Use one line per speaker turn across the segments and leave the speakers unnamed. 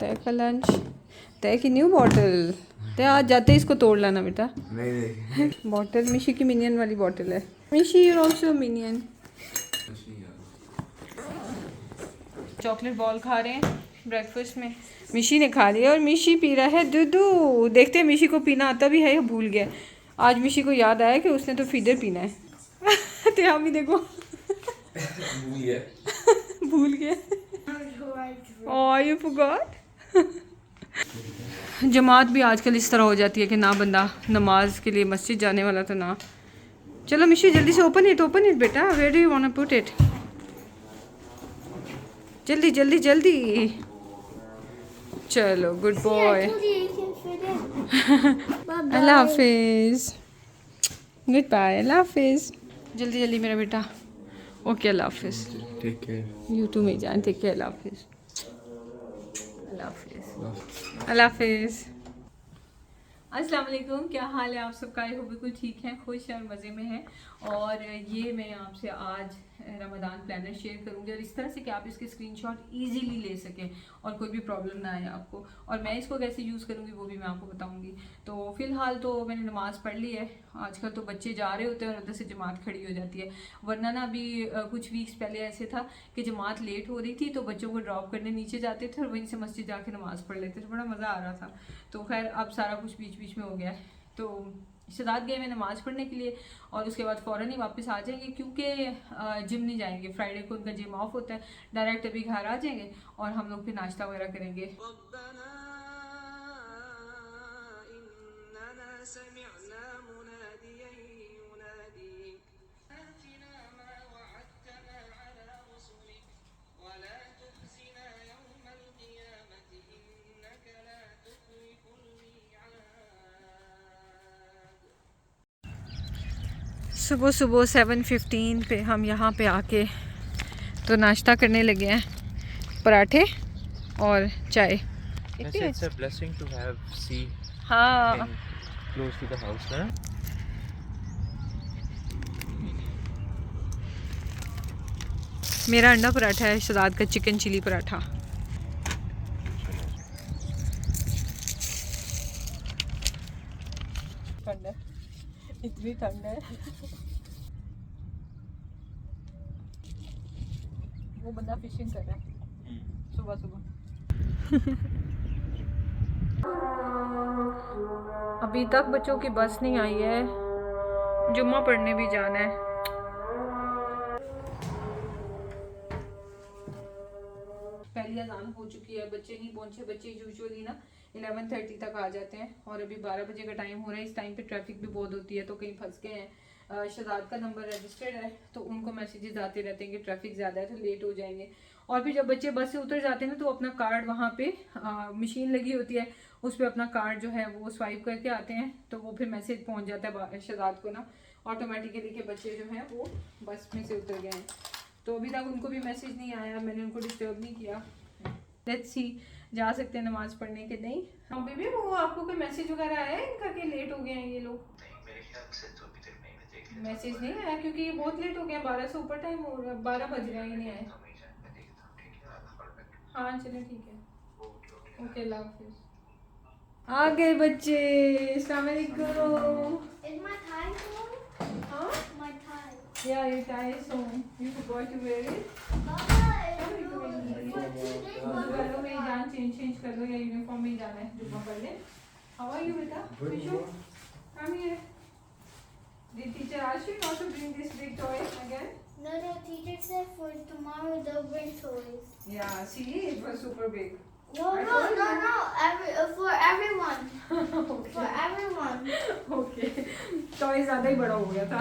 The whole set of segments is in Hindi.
तय का लंच, तय की न्यू बॉटल। तय आज जाते ही इसको तोड़ लाना बेटा।
नहीं
बॉटल मिशी की मिनियन वाली बॉटल है। मिशी you also minion. Chocolate ball खा रहे हैं ब्रेकफास्ट में। मिशी ने खा लिया और मिशी पी रहा है दूधू। देखते हैं मिशी को पीना आता भी है या भूल गया। आज मिशी को याद आया कि उसने तो फीडर पीना है। तो हम ही देखो भूल गया। Oh you forgot. जमात भी आजकल इस तरह हो जाती है कि ना बंदा नमाज के लिए मस्जिद जाने वाला तो ना। चलो मिशी जल्दी से ओपन इट बेटा। Where do you want to put it? जल्दी जल्दी जल्दी। चलो गुड बॉय। अल्लाह हाफिज। Good bye. अल्लाह हाफिज। जल्दी जल्दी मेरा बेटा। ओके अल्लाह हाफिज।
ठीक है।
यू टू मेरी जान। ठीक है अल्लाह हाफिज। अल्लाह हाफिज। अल्लाह हाफिज। अस्सलाम वालेकुम। क्या हाल है आप सबका? आई होप बिल्कुल ठीक है, खुश है और मज़े में है। और ये मैं आपसे आज रमज़ान प्लानर शेयर करूंगी और इस तरह से कि आप इसके स्क्रीनशॉट इजीली ले सकें और कोई भी प्रॉब्लम ना आए आपको। और मैं इसको कैसे यूज़ करूंगी वो भी मैं आपको बताऊंगी। तो फ़िलहाल तो मैंने नमाज़ पढ़ ली है। आजकल तो बच्चे जा रहे होते हैं और उधर से जमात खड़ी हो जाती है। वरना ना अभी कुछ वीक्स पहले ऐसे था कि जमात लेट हो रही थी तो बच्चों को ड्रॉप करने नीचे जाते थे और वहीं से मस्जिद जाके नमाज़ पढ़ लेते थे। बड़ा मज़ा आ रहा था। तो खैर अब सारा कुछ बीच बीच में हो गया है। तो शहजाद गए मैं नमाज़ पढ़ने के लिए और उसके बाद फ़ौरन ही वापस आ जाएंगे क्योंकि जिम नहीं जाएंगे। फ्राइडे को उनका जिम ऑफ होता है। डायरेक्ट अभी घर आ जाएंगे और हम लोग फिर नाश्ता वगैरह करेंगे। सुबह सुबह 7:15 पे हम यहाँ पे आके तो नाश्ता करने लगे हैं। पराठे और चाय।
It's a blessing to have sea
हाँ
close to the house, ना?
मेरा अंडा पराठा है, शहजाद का चिकन चिली पराठा। ठंड है, इतनी ठंड है। वो बंदा फिशिंग कर रहा है सुबह सुबह। अभी तक बच्चों की बस नहीं आई है। जुम्मा पढ़ने भी जाना है। पहली अजान हो चुकी है, बच्चे नहीं पहुंचे। बच्चे यूजुअली ना 11:30 तक आ जाते हैं और अभी 12 बजे का टाइम हो रहा है। इस टाइम पे ट्रैफिक भी बहुत होती है तो कहीं फंस गए हैं। शहजाद का नंबर रजिस्टर्ड है तो उनको मैसेजेस आते रहते हैं कि ट्रैफिक ज़्यादा है तो लेट हो जाएंगे। और फिर जब बच्चे बस से उतर जाते हैं ना तो अपना कार्ड वहाँ पे मशीन लगी होती है, उस पर अपना कार्ड जो है वो स्वाइप करके आते हैं तो वो फिर मैसेज पहुँच जाता है शहजाद को ना ऑटोमेटिकली के बच्चे जो हैं वो बस में से उतर गए हैं। तो अभी तक उनको भी मैसेज नहीं आया, मैंने उनको डिस्टर्ब नहीं किया। लेट्स सी जा सकते हैं नमाज पढ़ने के नहीं। हाँ बेबी वो आपको कोई मैसेज वगैरह आया है इनका कि लेट हो गए हैं ये लोग?
मेरे ख्याल से तो अभी तक नहीं देख लिया।
मैसेज नहीं आया क्योंकि ये बहुत लेट हो गया। 12 से ऊपर टाइम हो रहा है, 12 बज रहे हैं ये नहीं आए। हाँ चले ठीक है। ओके अल्लाह हाफिज। आ गए बच्चे। अस्सलाम वालेकुम। हाँ या ये tie so you forgot to wear it. कर लो मेरी जान, चेंज कर लो या यूनिफॉर्म में ही जाना है जुम्मा पढ़ने। हाउ आर यू बेटा? Vishu come here. Did teacher ask you not to bring this big toy again?
No, teacher said for tomorrow they'll bring toys.
Yeah, see, it was super big.
No, for everyone.
Okay.
For everyone.
Okay. Toy ज़्यादा ही बड़ा हो गया था।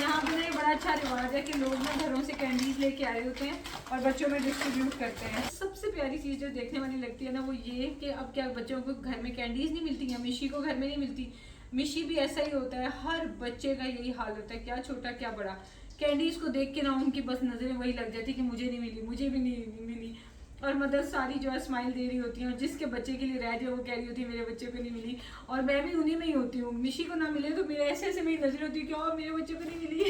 यहाँ पे एक बड़ा अच्छा रिवाज है कि लोग ना घरों से कैंडीज लेके आए होते हैं और बच्चों में डिस्ट्रीब्यूट करते हैं। सबसे प्यारी चीज़ जो देखने वाली लगती है ना वो ये कि अब क्या बच्चों को घर में कैंडीज नहीं मिलती हैं, मिशी को घर में नहीं मिलती। मिशी भी ऐसा ही होता है, हर बच्चे का यही हाल होता है, क्या छोटा क्या बड़ा, कैंडीज को देख के ना उनकी बस नजरें वही लग जाती कि मुझे नहीं मिली, मुझे भी नहीं मिली। और मदर्स सारी जो है स्माइल दे रही होती हैं, और जिसके बच्चे के लिए रह जाए वो कह रही होती है मेरे बच्चे को नहीं मिली। और मैं भी उन्हीं में ही होती हूँ, मिशी को ना मिले तो मेरे ऐसे ऐसे मेरी नजर होती है कि और मेरे बच्चे को नहीं मिली।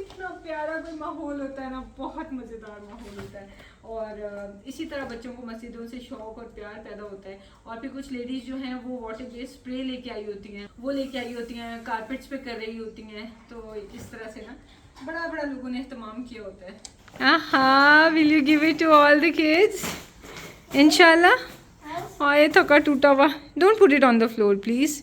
इतना प्यारा कोई माहौल होता है ना, बहुत मज़ेदार माहौल होता है। और इसी तरह बच्चों को मस्जिदों से शौक और प्यार पैदा होता है। और फिर कुछ लेडीज़ जो हैं वो वाटर बेस्ड स्प्रे लेके आई होती हैं, वो लेके आई होती हैं, कारपेट्स पे कर रही होती हैं। तो इस तरह से ना बड़ा बड़ा लोगों ने एहतमाम किया होता है। Will you give it to all the kids इंशाल्लाह? हाँ, ये थका टूटा हुआ, don't put it on the floor please.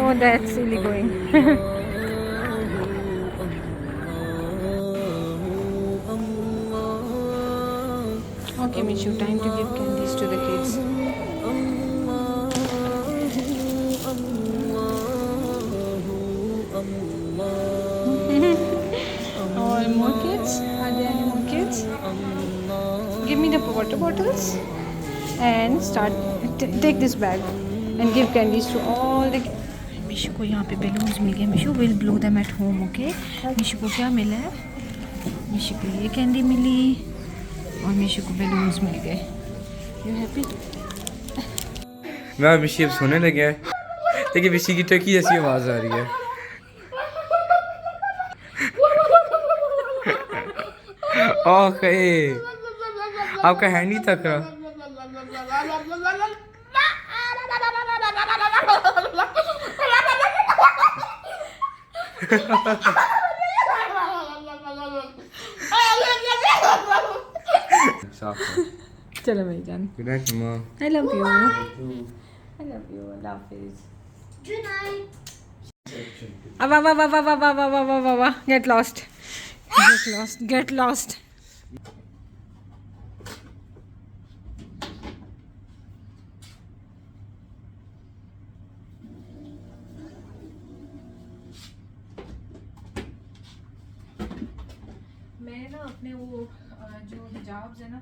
Oh, that's really going. Okay, Mishu, time to give candies to the kids. Or more kids? Are there any more kids? Give me the water bottles and start. Take this bag and give candies to all the. Mishu को यहाँ पे बैलून्स मिल गए। Mishu will blow them at home, okay? Mishu को क्या मिला है? मिशु को ये कैंडी मिली और मिशु को बैलून्स मिल गए। You happy?
मैं मिशी अब सोने लगे हैं, लेकिन मिशी की टर्की जैसी आवाज़ आ रही है। ओके, आपका हैंड ही थक रहा।
चलो मेरी जान,
गुड नाइट मम्मा।
I love you, I love you, अल्लाह हाफिज।
Good night.
Get lost. Get lost. मैं ना अपने वो जो हिजाब्स है ना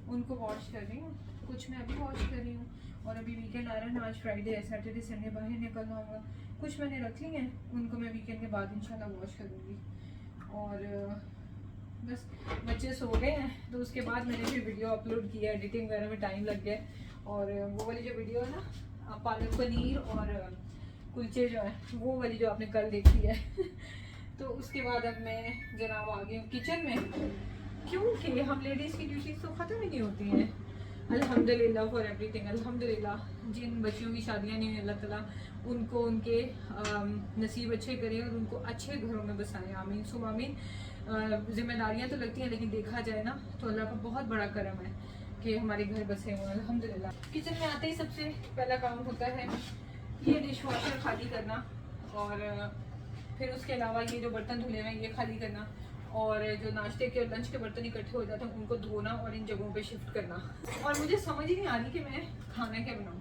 उनको वॉश कर रही हूँ, कुछ मैं अभी वॉश कर रही हूँ। और अभी वीकेंड आ रहा है ना, आज फ्राइडे है, सैटरडे संडे बाहर निकलना होगा। कुछ मैंने रख ली हैं, उनको मैं वीकेंड के बाद इंशाल्लाह वॉश करूँगी। और बस बच्चे सो गए हैं तो उसके बाद मैंने फिर वीडियो अपलोड किया, एडिटिंग वगैरह में टाइम लग गया। और वो वाली जो वीडियो है ना पालक पनीर और कुलचे जो है, वो वाली जो आपने कल देखी है तो उसके बाद अब मैं जनाब आ गई हूँ किचन में, क्योंकि हम लेडीज़ की ड्यूटीज तो ख़त्म ही नहीं होती हैं। अल्हम्दुलिल्लाह फॉर एवरीथिंग, अल्हम्दुलिल्लाह। जिन बच्चियों की शादियाँ नहीं हुई अल्लाह ताला उनको उनके नसीब अच्छे करे और उनको अच्छे घरों में बसाएं, आमीन सुम आमीन। जिम्मेदारियाँ तो लगती हैं, लेकिन देखा जाए ना तो अल्लाह का बहुत बड़ा करम है कि हमारे घर बसे हुए हैं, अल्हम्दुलिल्लाह। किचन में आते ही सबसे पहला काम होता है ये डिश वॉशर खाली करना, और फिर उसके अलावा ये जो बर्तन धुले हुए हैं ये खाली करना, और जो नाश्ते के और लंच के बर्तन इकट्ठे हो जाते हैं उनको धोना और इन जगहों पे शिफ्ट करना। और मुझे समझ ही नहीं आ रही कि मैं खाना क्या बनाऊँ।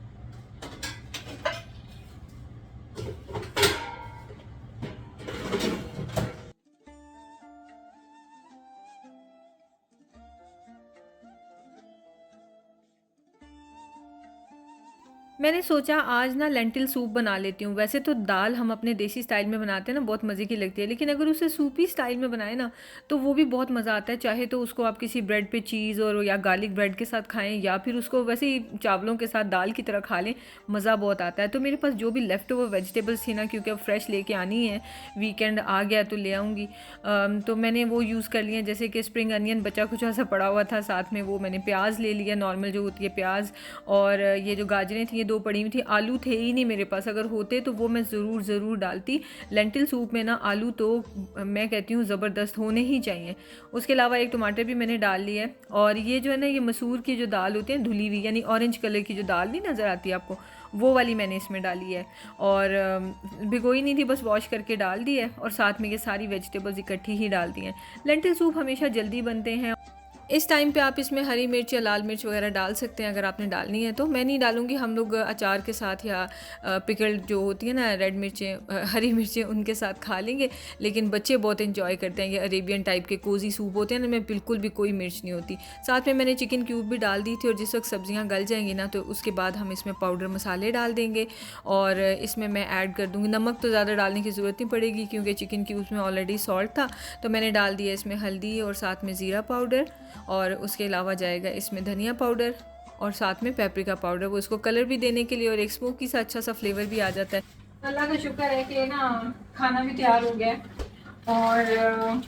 मैंने सोचा आज ना लेंटिल सूप बना लेती हूँ। वैसे तो दाल हम अपने देसी स्टाइल में बनाते हैं ना, बहुत मज़े की लगती है, लेकिन अगर उसे सूपी स्टाइल में बनाए ना तो वो भी बहुत मज़ा आता है। चाहे तो उसको आप किसी ब्रेड पे चीज़ और या गार्लिक ब्रेड के साथ खाएं, या फिर उसको वैसे ही चावलों के साथ दाल की तरह खा लें, मज़ा बहुत आता है। तो मेरे पास जो भी लेफ़्ट ओवर वेजिटेबल्स थी ना, क्योंकि अब फ्रेश लेके आनी है, वीकेंड आ गया तो ले आऊँगी, तो मैंने वो यूज़ कर लिया। जैसे कि स्प्रिंग अनियन बचा कुछ ऐसा पड़ा हुआ था, साथ में वो मैंने प्याज ले लिया, नॉर्मल जो होती है प्याज, और ये जो गाजरें थी ये 2 पड़ी हुई थी। आलू थे ही नहीं मेरे पास, अगर होते तो वो मैं ज़रूर डालती। लेंटिल सूप में ना आलू तो मैं कहती हूँ ज़बरदस्त होने ही चाहिए। उसके अलावा एक टमाटर भी मैंने डाल लिया है। और ये जो है ना, ये मसूर की जो दाल होती है धुली हुई, यानी ऑरेंज कलर की जो दाल नहीं नज़र आती आपको, वो वाली मैंने इसमें डाली है। और भिगोई नहीं थी, बस वॉश करके डाल दी है, और साथ में ये सारी वेजिटेबल्स इकट्ठी ही डाल दी हैं। लेंटिल सूप हमेशा जल्दी बनते हैं। इस टाइम पे आप इसमें हरी मिर्च या लाल मिर्च वगैरह डाल सकते हैं अगर आपने डालनी है तो। मैं नहीं डालूँगी, हम लोग अचार के साथ या पिकल्ड जो होती है ना रेड मिर्चें, हरी मिर्चें, उनके साथ खा लेंगे। लेकिन बच्चे बहुत इंजॉय करते हैं। ये अरेबियन टाइप के कोजी सूप होते हैं ना, में बिल्कुल भी कोई मिर्च नहीं होती। साथ में मैंने चिकन क्यूब भी डाल दी थी। और जिस वक्त सब्ज़ियाँ गल जाएंगी ना तो उसके बाद हम इसमें पाउडर मसाले डाल देंगे। और इसमें मैं ऐड कर दूँगी, नमक तो ज़्यादा डालने की ज़रूरत नहीं पड़ेगी क्योंकि चिकन क्यूब्स में ऑलरेडी सॉल्ट था। तो मैंने डाल दिया इसमें हल्दी और साथ में ज़ीरा पाउडर, और उसके अलावा जाएगा इसमें धनिया पाउडर और साथ में पेपरिका पाउडर, वो इसको कलर भी देने के लिए और एक स्मोकी सा अच्छा सा फ्लेवर भी आ जाता है। अल्लाह का शुक्र है कि ना खाना भी तैयार हो गया है। और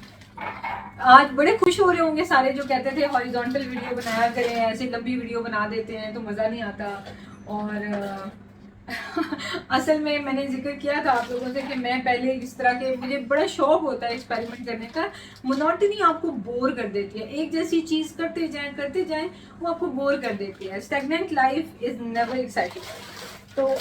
आज बड़े खुश हो रहे होंगे सारे जो कहते थे हॉरिजॉन्टल वीडियो बनाया करें, ऐसे लंबी वीडियो बना देते हैं तो मज़ा नहीं आता। और असल में मैंने जिक्र किया था आप लोगों से कि मैं पहले इस तरह के, मुझे बड़ा शौक होता है एक्सपेरिमेंट करने का। मोनोटनी आपको बोर कर देती है, एक जैसी चीज़ करते जाएं वो आपको बोर कर देती है। Stagnant life is never exciting. तो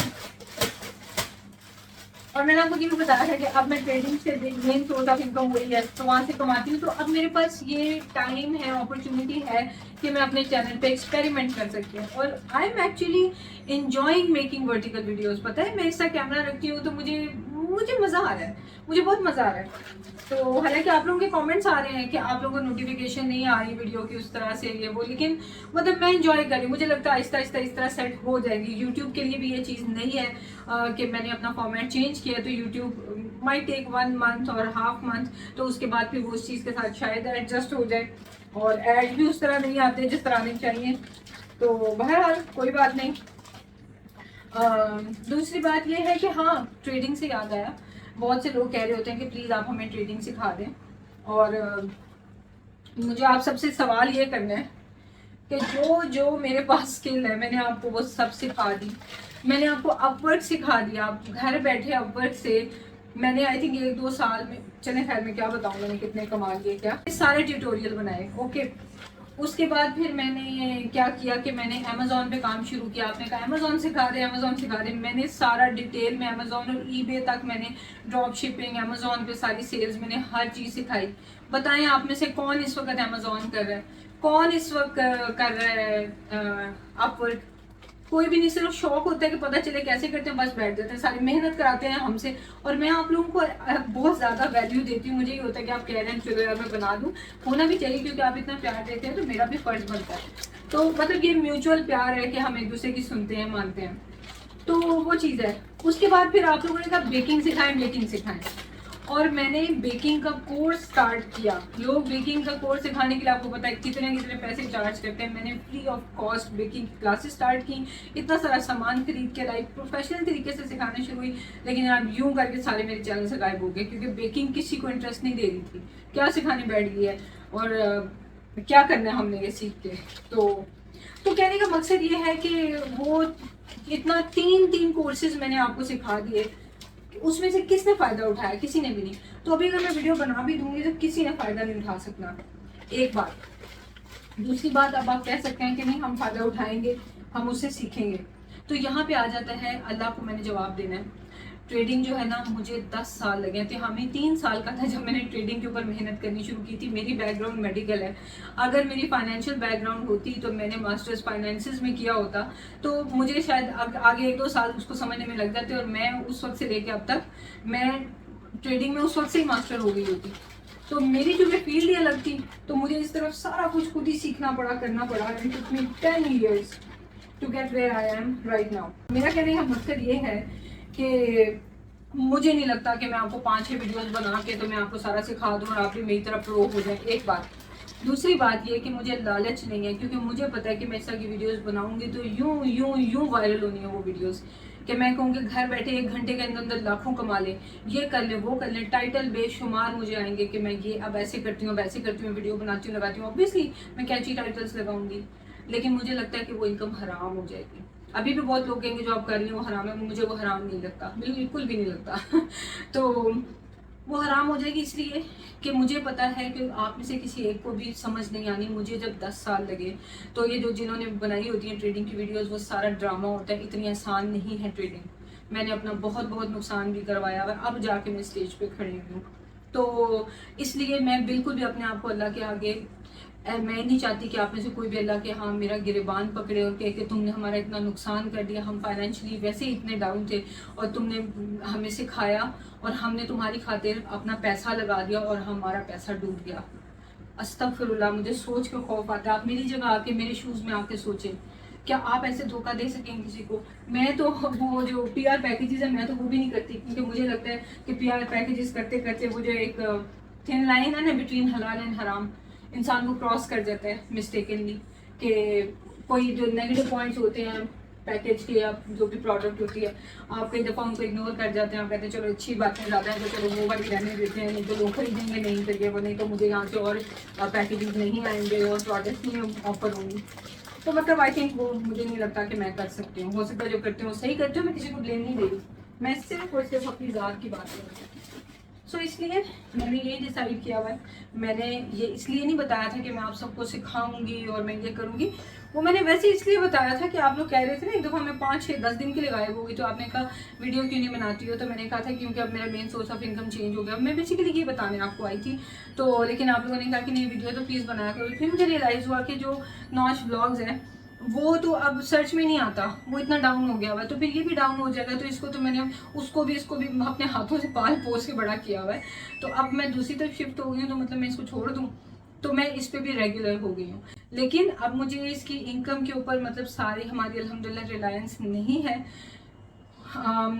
और मैंने आपको ये भी बताया था कि अब मैं ट्रेडिंग से मेन सोर्स ऑफ इनकम वही है, तो वहाँ से कमाती हूँ। तो अब मेरे पास ये टाइम है, अपॉर्चुनिटी है कि मैं अपने चैनल पे एक्सपेरिमेंट कर सकती हूँ। और I am actually enjoying making vertical videos. पता है मैं इसका कैमरा रखती हूँ तो मुझे मज़ा आ रहा है, मुझे बहुत मज़ा आ रहा है। तो हालांकि आप लोगों के कमेंट्स आ रहे हैं कि आप लोगों को नोटिफिकेशन नहीं आ रही वीडियो की उस तरह से ये वो, लेकिन मतलब मैं इंजॉय कर रही हूँ। मुझे लगता है आहिस्ता आहिस्ता इस तरह सेट हो जाएगी। यूट्यूब के लिए भी ये चीज़ नहीं है कि मैंने अपना फॉर्मेट चेंज किया तो यूट्यूब माई टेक 1 मंथ और हाफ मंथ, तो उसके बाद फिर वो उस चीज़ के साथ शायद एडजस्ट हो जाए। और एड भी उस तरह नहीं आते जिस तरह आने चाहिए। तो बहरहाल कोई बात नहीं। दूसरी बात ये है कि हाँ, ट्रेडिंग से याद आया, बहुत से लोग कह रहे होते हैं कि प्लीज़ आप हमें ट्रेडिंग सिखा दें। और मुझे आप सबसे सवाल ये करना है कि जो मेरे पास स्किल है मैंने आपको वो सब सिखा दी। मैंने आपको अपवर्क सिखा दिया, आप घर बैठे अपवर्क से मैंने आई थिंक 1-2 साल में, चले खैर मैं क्या बताऊँ मैंने कितने कमा लिए, क्या सारे ट्यूटोरियल बनाए। ओके, उसके बाद फिर मैंने क्या किया कि मैंने अमेज़ॉन पे काम शुरू किया। आपने कहा अमेज़ॉन सिखा दे, अमेज़ॉन सिखा दे। मैंने सारा डिटेल में अमेज़ॉन और ईबे तक मैंने ड्रॉप शिपिंग, अमेज़ॉन पे सारी सेल्स, मैंने हर चीज़ सिखाई। बताएं आप में से कौन इस वक्त अमेज़ॉन कर रहा है, कौन इस वक्त कर रहा है अपवर्क? कोई भी नहीं। सिर्फ शौक होता है कि पता चले कैसे करते हैं, बस बैठ जाते हैं। सारी मेहनत कराते हैं हमसे। और मैं आप लोगों को बहुत ज़्यादा वैल्यू देती हूँ। मुझे ये होता है कि आप कह रहे हैं चलो यार मैं बना दूँ, होना भी चाहिए क्योंकि आप इतना प्यार देते हैं तो मेरा भी फ़र्ज बनता है। तो मतलब ये म्यूचुअल प्यार है कि हम एक दूसरे की सुनते हैं, मानते हैं, तो वो चीज़ है। उसके बाद फिर आप लोगों ने कहा बेकिंग सिखाएं। और मैंने बेकिंग का कोर्स स्टार्ट किया। लोग बेकिंग का कोर्स सिखाने के लिए आपको पता है कितने पैसे चार्ज करते हैं। मैंने free of cost baking classes start की, इतना सारा सामान खरीद के लाई, प्रोफेशनल तरीके से सिखाना शुरू हुई। लेकिन अब यूं करके सारे मेरे चैनल से गायब हो गए क्योंकि बेकिंग किसी को इंटरेस्ट नहीं दे रही थी। क्या सिखाने बैठ गई है और क्या करना है हमने ये सीख के। तो कहने का मकसद ये है कि वो इतना 3 कोर्सेज मैंने आपको सिखा दिए, उसमें से किसने फ़ायदा उठाया? किसी ने भी नहीं। तो अभी अगर मैं वीडियो बना भी दूंगी तो किसी ने फ़ायदा नहीं उठा सकना, एक बात। दूसरी बात, अब आप कह सकते हैं कि नहीं हम फ़ायदा उठाएंगे, हम उससे सीखेंगे। तो यहाँ पे आ जाता है अल्लाह को मैंने जवाब देना है। ट्रेडिंग जो है ना, मुझे 10 साल लगे थे। हमें 3 साल का था जब मैंने ट्रेडिंग के ऊपर मेहनत करनी शुरू की थी। मेरी बैकग्राउंड मेडिकल है। अगर मेरी फाइनेंशियल बैकग्राउंड होती तो मैंने मास्टर्स फाइनेंसेस में किया होता तो मुझे शायद आगे 1-2 साल उसको समझने में लग जाते और मैं उस वक्त से लेके अब तक मैं ट्रेडिंग में उस वक्त से ही मास्टर हो गई होती। तो मेरी जो फील्ड ही अलग थी, तो मुझे इस तरफ सारा कुछ खुद ही सीखना पड़ा, करना पड़ा। It took me 10 years to get where I am right now. मेरा कहने का मकसद ये है कि मुझे नहीं लगता कि मैं आपको 5-6 वीडियोस बना के तो मैं आपको सारा सिखा दूँ और आप भी मेरी तरफ प्रो हो जाए, एक बात। दूसरी बात ये कि मुझे लालच नहीं है क्योंकि मुझे पता है कि मैं इस तरह की वीडियोस बनाऊंगी तो यूं वायरल होनी है वो वीडियोस कि मैं कहूँगी घर बैठे 1 घंटे के अंदर लाखों कमा ले, ये कर ले, वो कर ले। टाइटल बेशुमार मुझे आएंगे कि मैं ये अब ऐसे करती हूँ, वैसे करती हूँ, वीडियो बनाती हूँ, लगाती हूँ। ऑब्वियसली मैं कैची टाइटल्स लगाऊंगी, लेकिन मुझे लगता है कि वो इनकम हराम हो जाएगी। अभी भी बहुत लोग कहेंगे जो आप कर रही हैं वो हराम है, मुझे वो हराम नहीं लगता, बिल्कुल भी नहीं लगता। तो वो हराम हो जाएगी इसलिए कि मुझे पता है कि आप में से किसी एक को भी समझ नहीं आनी। मुझे जब 10 साल लगे तो ये जो जिन्होंने बनाई होती है ट्रेडिंग की वीडियोस वो सारा ड्रामा होता है, इतनी आसान नहीं है ट्रेडिंग। मैंने अपना बहुत नुकसान भी करवाया हुआ, अब जाके मैं स्टेज पे खड़ी हूँ। तो इसलिए मैं बिल्कुल भी अपने आप को अल्लाह के आगे मैं नहीं चाहती कि आप में से कोई भी अल्लाह के हाँ मेरा गिरबान पकड़े और कहे कि तुमने हमारा इतना नुकसान कर दिया, हम फाइनेंशियली वैसे ही इतने डाउन थे और तुमने हमें सिखाया और हमने तुम्हारी खातिर अपना पैसा लगा दिया और हमारा पैसा डूब गया। अस्तगफिरुल्लाह, मुझे सोच के खौफ आता है। आप मेरी जगह आके मेरे शूज़ में आके सोचें, क्या आप ऐसे धोखा दे सकेंगे किसी को? मैं तो वो जो PR पैकेजेस है मैं तो वो भी नहीं करती, क्योंकि मुझे लगता है कि PR पैकेजेस करते करते वो जो एक थिन लाइन है ना बिटवीन हलाल एंड हराम, इंसान को क्रॉस कर जाता है मिस्टेकनली, कि कोई जो नेगेटिव पॉइंट्स होते हैं पैकेज के या जो भी प्रोडक्ट होती है आप कई दफ़ा उनको इग्नोर कर जाते हैं। आप कहते हैं चलो अच्छी बातें ज़्यादा है तो चलो वो वाली रहने देते हैं, नहीं तो लोग खरीदेंगे नहीं करिए वो, नहीं तो मुझे यहाँ से और पैकेजेस नहीं आएंगे और प्रोडक्ट नहीं ऑफर होंगी। तो मतलब आई थिंक वो मुझे नहीं लगता कि मैं कर सकती हूँ। हो सकता है जो करती हूँ सही करती हूँ, मैं किसी को ब्लेम नहीं दे रही, मैं सिर्फ और सिर्फ अपनी ज़ात की बात कर रही हूँ। सो इसलिए मैंने ये डिसाइड किया हुआ है। मैंने ये इसलिए नहीं बताया था कि मैं आप सबको सिखाऊंगी और मैं ये करूँगी, वो मैंने वैसे इसलिए बताया था कि आप लोग कह रहे थे ना एक दफ़ा मैं 5, 6, 10 दिन के लिए गायब होगी, तो आपने कहा वीडियो क्यों नहीं बनाती हो, तो मैंने कहा था क्योंकि अब मेरा main source of income change हो गया। मैं बेसिकली ये बताने आपको आई थी, तो लेकिन आप लोगों ने कहा कि नहीं वीडियो तो प्लीज़ बनाया करो। फिर मुझे रियलाइज़ हुआ कि जो नॉच व्लॉग्स हैं वो तो अब सर्च में नहीं आता, वो इतना डाउन हो गया हुआ है, तो फिर ये भी डाउन हो जाएगा। तो इसको तो मैंने उसको भी इसको भी अपने हाथों से पाल पोस के बड़ा किया हुआ है, तो अब मैं दूसरी तरफ शिफ्ट हो गई हूँ, तो मतलब मैं इसको छोड़ दूँ तो मैं इस पे भी रेगुलर हो गई हूँ। लेकिन अब मुझे इसकी इनकम के ऊपर मतलब सारी हमारी अल्हम्दुलिल्लाह रिलायंस नहीं है,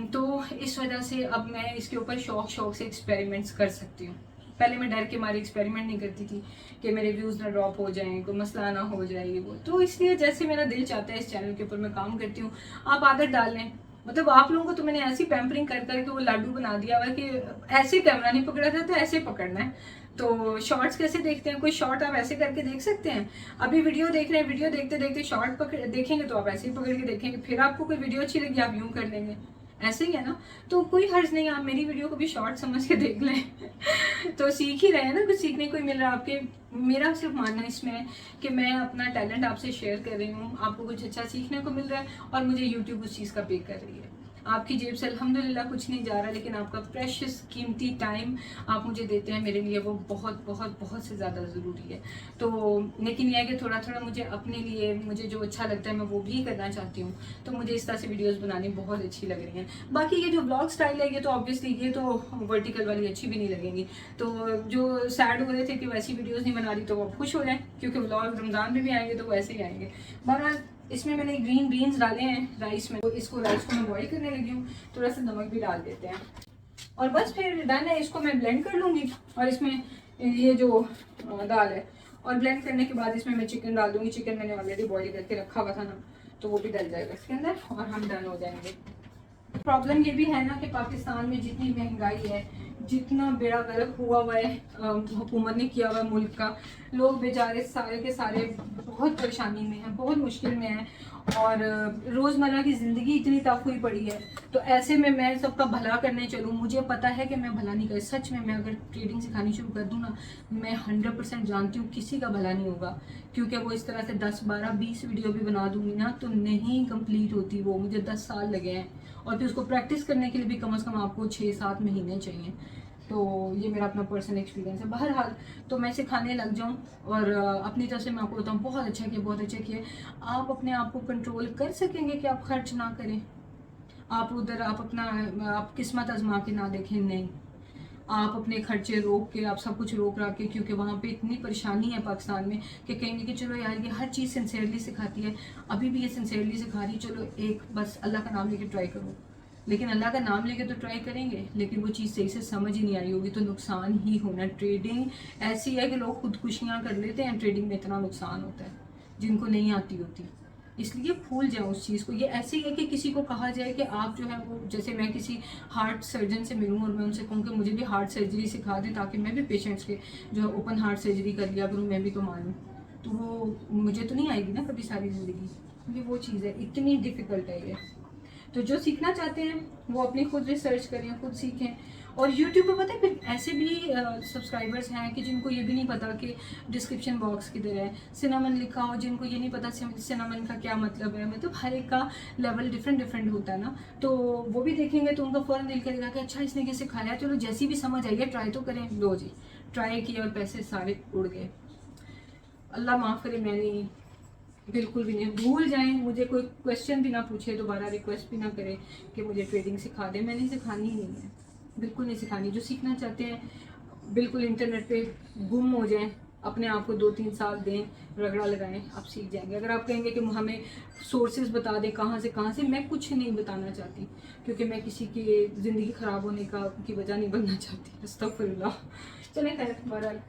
तो इस वजह से अब मैं इसके ऊपर शौक से एक्सपेरिमेंट्स कर सकती हूँ। पहले मैं डर के मारे एक्सपेरिमेंट नहीं करती थी कि मेरे व्यूज़ ना ड्रॉप हो जाएं, कोई मसला ना हो जाए वो, तो इसलिए जैसे मेरा दिल चाहता है इस चैनल के ऊपर मैं काम करती हूँ। आप आदत डाल लें, मतलब आप लोगों को तो मैंने ऐसी पैम्परिंग कर करके वो लाडू बना दिया हुआ कि ऐसे कैमरा नहीं पकड़ा था तो ऐसे पकड़ना है। तो शॉर्ट्स कैसे देखते हैं, कोई शॉर्ट आप ऐसे करके देख सकते हैं। अभी वीडियो देख रहे हैं, वीडियो देखते देखते शॉर्ट पकड़ देखेंगे तो आप ऐसे ही पकड़ के देखेंगे, फिर आपको कोई वीडियो अच्छी लगी आप यूँ कर लेंगे, ऐसे ही है ना। तो कोई हर्ज नहीं, आप मेरी वीडियो को भी शॉर्ट समझ के देख लें तो सीख ही रहे हैं ना, कुछ सीखने को ही मिल रहा है आपके। मेरा सिर्फ मानना इसमें है कि मैं अपना टैलेंट आपसे शेयर कर रही हूँ, आपको कुछ अच्छा सीखने को मिल रहा है और मुझे यूट्यूब उस चीज़ का पे कर रही है। आपकी जेब से अल्हम्दुलिल्लाह कुछ नहीं जा रहा, लेकिन आपका प्रेशियस कीमती टाइम आप मुझे देते हैं, मेरे लिए वो बहुत बहुत बहुत से ज़्यादा ज़रूरी है। तो लेकिन यह है कि थोड़ा थोड़ा मुझे अपने लिए मुझे जो अच्छा लगता है मैं वो भी करना चाहती हूँ, तो मुझे इस तरह से वीडियोस बनानी बहुत अच्छी लग रही हैं। बाकी ये जो ब्लॉग स्टाइल है ये तो ऑब्वियसली ये तो वर्टिकल वाली अच्छी भी नहीं लगेंगी, तो जो सैड हो रहे थे कि वैसी वीडियोज़ नहीं बना रही तो वो खुश हो जाए, क्योंकि ब्लॉग रमज़ान में भी आएंगे तो वैसे ही आएंगे। बहरहाल इसमें मैंने ग्रीन बीन्स डाले हैं राइस में, तो इसको राइस को मैं बॉईल करने लगी हूँ, थोड़ा सा नमक भी डाल देते हैं और बस फिर डन है। इसको मैं ब्लेंड कर लूँगी और इसमें ये जो दाल है और ब्लेंड करने के बाद इसमें मैं चिकन डाल दूँगी। चिकन मैंने ऑलरेडी बॉईल करके रखा हुआ था ना, तो वो भी डल जाएगा इसके अंदर और हम डन हो जाएंगे। प्रॉब्लम ये भी है ना कि पाकिस्तान में जितनी महंगाई है, जितना बेड़ा गर्क हुआ है हुकूमत ने किया हुआ है मुल्क का, लोग बेचारे सारे के सारे बहुत परेशानी में हैं, बहुत मुश्किल में हैं और रोज़मर्रा की ज़िंदगी इतनी टफ हुई पड़ी है। तो ऐसे में मैं सबका भला करने चलूँ, मुझे पता है कि मैं भला नहीं कर, सच में मैं अगर ट्रेडिंग सिखानी शुरू कर दूँ ना, मैं 100% जानती हूँ किसी का भला नहीं होगा, क्योंकि वो इस तरह से 10, 12, 20 वीडियो भी बना दूँगी ना तो नहीं कंप्लीट होती वो। मुझे 10 साल लगे हैं और फिर उसको प्रैक्टिस करने के लिए भी कम से कम आपको 6-7 महीने चाहिए। तो ये मेरा अपना पर्सनल एक्सपीरियंस है। बहरहाल तो मैं सिखाने लग जाऊँ और अपनी तरफ से मैं आपको बताऊँ बहुत अच्छा किया, बहुत अच्छा किया। आप अपने आप को कंट्रोल कर सकेंगे कि आप खर्च ना करें, आप उधर आप किस्मत आजमा के ना देखें, नहीं, आप अपने खर्चे रोक के आप सब कुछ रोक रख के, क्योंकि वहाँ पे इतनी परेशानी है पाकिस्तान में कि कहेंगे कि चलो यार ये हर चीज़ सिंसियरली सिखाती है, अभी भी ये सिंसियरली सिखा रही, चलो एक बस अल्लाह का नाम लेके ट्राई करो। लेकिन अल्लाह का नाम लेके तो ट्राई करेंगे, लेकिन वो चीज़ सही से समझ ही नहीं आई होगी तो नुकसान ही होना। ट्रेडिंग ऐसी है कि लोग खुदकुशियाँ कर लेते हैं, ट्रेडिंग में इतना नुकसान होता है जिनको नहीं आती होती, इसलिए भूल जाओ उस चीज़ को। ये ऐसे ही है कि किसी को कहा जाए कि आप जो है वो, जैसे मैं किसी हार्ट सर्जन से मिलूँ और मैं उनसे कहूँ कि मुझे भी हार्ट सर्जरी सिखा दें ताकि मैं भी पेशेंट्स के जो है ओपन हार्ट सर्जरी कर लिया करूँ, मैं भी तो मानूँ, तो वो मुझे तो नहीं आएगी ना कभी सारी ज़िंदगी, क्योंकि वो चीज़ है, इतनी डिफ़िकल्ट है ये। तो जो सीखना चाहते हैं वो अपनी खुद रिसर्च करें, खुद सीखें। और यूट्यूब पे पता है फिर ऐसे भी सब्सक्राइबर्स हैं कि जिनको ये भी नहीं पता कि डिस्क्रिप्शन बॉक्स किधर है, सिनामन लिखा हो, जिनको ये नहीं पता सिनामन का क्या मतलब है। मतलब हर एक का लेवल डिफरेंट होता है ना, तो वो भी देखेंगे तो उनका फ़ौरन दिल करेगा कि अच्छा इसने कैसे खाया, चलो जैसी भी समझ आई है ट्राई तो करें। लो जी, ट्राई किया और पैसे सारे उड़ गए। अल्लाह माफ़ करे, मैं नहीं, बिल्कुल भी नहीं। भूल जाएं, मुझे कोई क्वेश्चन भी ना पूछे, दोबारा रिक्वेस्ट भी ना करे कि मुझे ट्रेडिंग सिखा दें, मैंने सिखानी ही नहीं है, बिल्कुल नहीं सिखानी। जो सीखना चाहते हैं बिल्कुल इंटरनेट पे गुम हो जाएं, अपने आप को 2-3 साल दें, रगड़ा लगाएं, आप सीख जाएंगे। अगर आप कहेंगे कि हमें सोर्सेज बता दें कहाँ से, मैं कुछ नहीं बताना चाहती, क्योंकि मैं किसी की ज़िंदगी ख़राब होने की वजह नहीं बनना चाहती। अस्तगफिरुल्लाह। चलें खैर, बहरहाल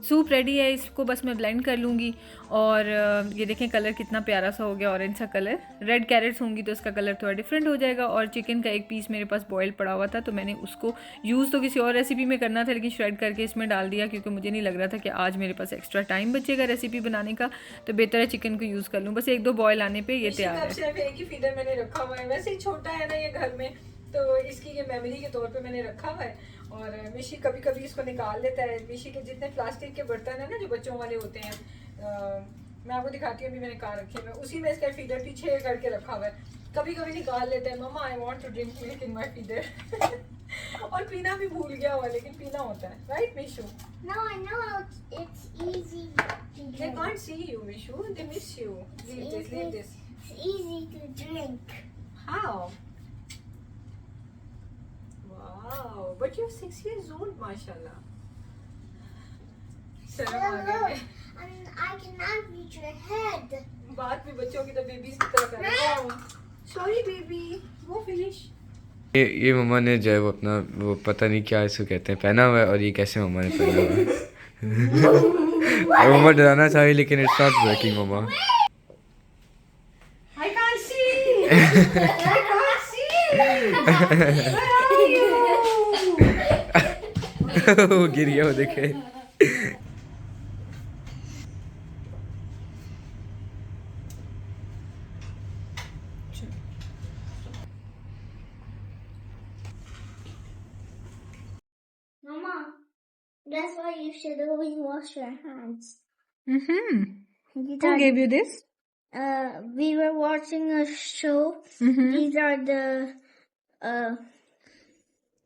सूप रेडी है, इसको बस मैं ब्लेंड कर लूँगी। और ये देखें कलर कितना प्यारा सा हो गया, ऑरेंज सा कलर। रेड कैरेट्स होंगी तो इसका कलर थोड़ा डिफरेंट हो जाएगा। और चिकन का एक पीस मेरे पास बॉयल पड़ा हुआ था, तो मैंने उसको यूज़ तो किसी और रेसिपी में करना था, लेकिन श्रेड करके इसमें डाल दिया, क्योंकि मुझे नहीं लग रहा था कि आज मेरे पास एक्स्ट्रा टाइम बचेगा रेसिपी बनाने का, तो बेहतर है चिकन को यूज़ कर लूँ। बस 1-2 बॉयल आने पर ये तैयार है। सिर्फ एक ही फीडर मैंने रखा हुआ है, वैसे ही छोटा है ना ये घर में, तो इसकी ये मेमोरी के तौर पे मैंने रखा हुआ है। और मिशी कभी कभी इसको निकाल लेता है। मिशी के जितने प्लास्टिक के बर्तन है ना जो बच्चों वाले होते हैं, मैं आपको दिखाती हूँ, अभी मैंने कहाँ रखे हैं, उसी में इसका फीडर पीछे करके रखा हुआ है। कभी कभी निकाल लेता है, mama I want to drink milk in my feeder. और पीना भी भूल गया हुआ, लेकिन पीना होता है, right Mishu?
No, I know it's easy to
They
drink.
can't see you, Mishu. They miss you. Leave this, leave this.
It's easy to drink.
How? Wow, but you're 6 years old, mashallah. शर्म आ गई है।
And I cannot reach your head.
बात भी बच्चों की तो बेबीज की तरह कर रहे हो। Sorry baby, वो finish.
ये मम्मा ने जो है वो अपना वो पता नहीं क्या इसको कहते हैं पहना हुआ है, और ये कैसे मम्मा ने पहना हुआ है। और मम्मा डराना चाहिए, लेकिन इट्स नॉट वर्किंग मम्मा।
I can't see. I can't see. Where are you?
वो गिर गया, वो देखे।
Mama, that's why you should always wash your hands.
Mm-hmm.
These
Who
are,
gave you this?
we were watching a show.
Mm-hmm.
These are the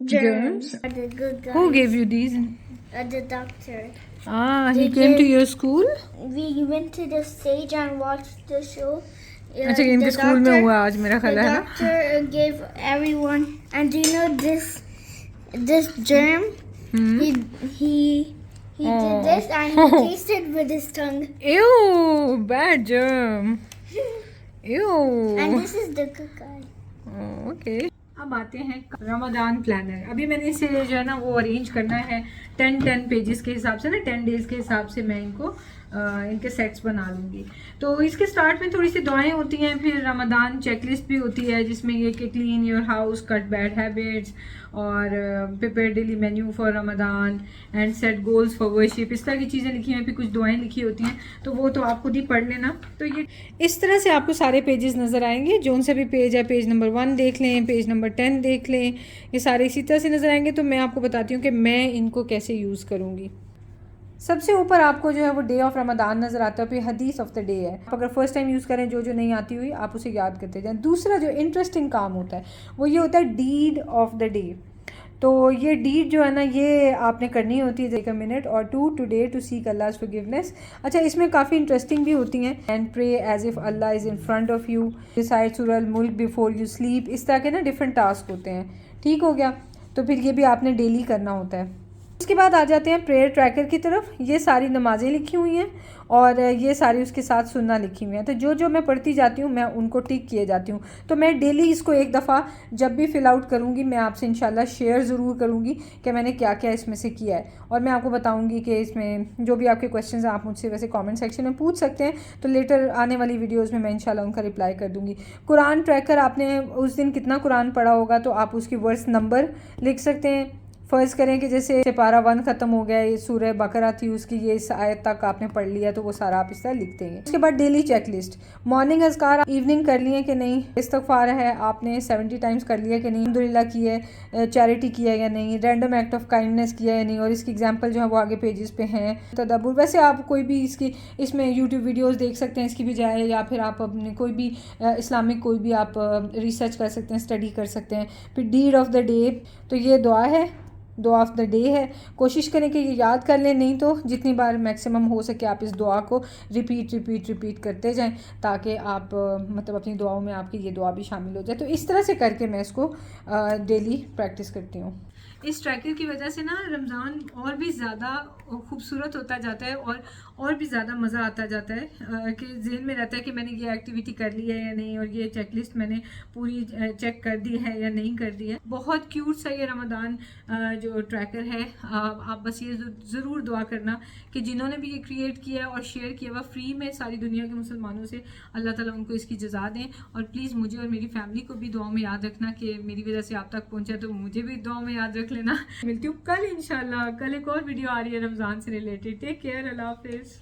germs. Are the good guys.
Who gave you these?
The doctor.
Ah, he
They
came to
gave-
your school?
We went to the stage and watched the show.
अच्छा, इनके
the
स्कूल में
doctor-
हुआ आज मेरा
The
ख्याल है ना?
doctor gave everyone, and do you know this germ?
Hmm.
He
Oh.
did this and he tasted with his tongue.
Ew, bad germ. Ew.
And this is the good guy.
Okay, अब आते हैं रमज़ान प्लानर। अभी मैंने इसे जो है ना वो अरेंज करना है 10 पेजेस के हिसाब से ना, 10 डेज़ के हिसाब से मैं इनको इनके सेट्स बना लूँगी। तो इसके स्टार्ट में थोड़ी सी दुआएं होती हैं, फिर रमज़ान चेकलिस्ट भी होती है, जिसमें ये कि clean your house, cut bad habits, और prepare daily menu for Ramzan and set goals for worship, इस तरह की चीज़ें लिखी हैं। फिर कुछ दुआएं लिखी होती हैं, तो वो तो आप खुद ही पढ़ लेना। तो ये इस तरह से आपको सारे पेजेस नज़र आएंगे। जोन सा भी पेज है, पेज नंबर 1 देख लें, पेज नंबर 10 देख लें, ये सारे इसी तरह से नज़र आएंगे। तो मैं आपको बताती हूँ कि मैं इनको कैसे यूज़ करूँगी। सबसे ऊपर आपको जो है वो डे ऑफ रमदान नज़र आता है, फिर हदीस ऑफ द डे है। आप अगर फर्स्ट टाइम यूज़ करें, जो नहीं आती हुई आप उसे याद करते जाएं। दूसरा जो इंटरेस्टिंग काम होता है वो ये होता है डीड ऑफ द डे। तो ये डीड जो है ना, ये आपने करनी होती है, 1 मिनट और टुडे टू सीक अल्लाह's फॉरगिवनेस। अच्छा, इसमें काफ़ी इंटरेस्टिंग भी होती हैं। एंड प्रे एज इफ़ अल्लाह is in front of you, recite सूरह अल मुल्क बिफोर यू स्लीप, इस तरह के ना डिफरेंट टास्क होते हैं। ठीक हो गया, तो फिर ये भी आपने डेली करना होता है। उसके बाद आ जाते हैं प्रेयर ट्रैकर की तरफ। ये सारी नमाज़ें लिखी हुई हैं और ये सारी उसके साथ सुन्ना लिखी हुई हैं। तो जो जो मैं पढ़ती जाती हूँ मैं उनको टिक किए जाती हूँ। तो मैं डेली इसको एक दफ़ा जब भी फ़िल आउट करूँगी मैं आपसे इंशाल्लाह शेयर ज़रूर करूँगी कि मैंने क्या क्या इसमें से किया है, और मैं आपको बताऊँगी कि इसमें जो भी आपके क्वेश्चंस हैं आप मुझसे वैसे कमेंट सेक्शन में पूछ सकते हैं, तो लेटर आने वाली वीडियोज़ में मैं इंशाल्लाह उनका रिप्लाई कर दूँगी। कुरान ट्रैकर, आपने उस दिन कितना कुरान पढ़ा होगा तो आप उसकी वर्स नंबर लिख सकते हैं। फ़र्ज़ करें कि जैसे पारा 1 ख़त्म हो गया, ये सूरह बकरा थी, उसकी ये इस आयत तक आपने पढ़ लिया, तो वो सारा आप इस तरह लिखते हैं। उसके बाद डेली चेक लिस्ट, मॉर्निंग अज़कार इवनिंग कर लिए कि नहीं, इस्तग़फ़ार है आपने 70 टाइम्स कर लिया कि नहीं, अल्हम्दुलिल्लाह की है, चैरिटी किया या नहीं, रैंडम एक्ट ऑफ काइंडनेस किया या नहीं, और इसकी एग्जाम्पल जो है वो आगे पेजेस पे हैं। तदब्बुर, वैसे आप कोई भी इसकी इसमें यूट्यूब वीडियोज़ देख सकते हैं इसकी बजाय, या फिर आप अपने कोई भी इस्लामिक कोई भी आप रिसर्च कर सकते हैं, स्टडी कर सकते हैं। फिर डीड ऑफ द डे, तो ये दुआ है दुआ ऑफ द डे है। कोशिश करें कि ये याद कर लें, नहीं तो जितनी बार मैक्सिमम हो सके आप इस दुआ को रिपीट करते जाएं ताकि आप मतलब अपनी दुआओं में आपकी ये दुआ भी शामिल हो जाए। तो इस तरह से करके मैं इसको डेली प्रैक्टिस करती हूँ। इस ट्रैकर की वजह से ना रमज़ान और भी ज़्यादा खूबसूरत होता जाता है और भी ज़्यादा मज़ा आता जाता है कि जहन में रहता है कि मैंने ये एक्टिविटी कर ली है या नहीं, और ये चेकलिस्ट मैंने पूरी चेक कर दी है या नहीं कर दी है। बहुत क्यूट सा ये रमज़ान जो ट्रैकर है। आप बस ये ज़रूर दुआ करना कि जिन्होंने भी ये क्रिएट किया और शेयर किया हुआ फ्री में सारी दुनिया के मुसलमानों से, अल्लाह ताला उनको इसकी जज़ा दें। और प्लीज़ मुझे और मेरी फैमिली को भी दुआ में याद रखना कि मेरी वजह से आप तक पहुँचा, तो मुझे भी दुआ में याद रख लेना। मिलती हूँ कल इंशाल्लाह। कल एक और वीडियो आ रही है रमज़ान से रिलेटेड। टेक केयर, अल्लाह हाफिज़।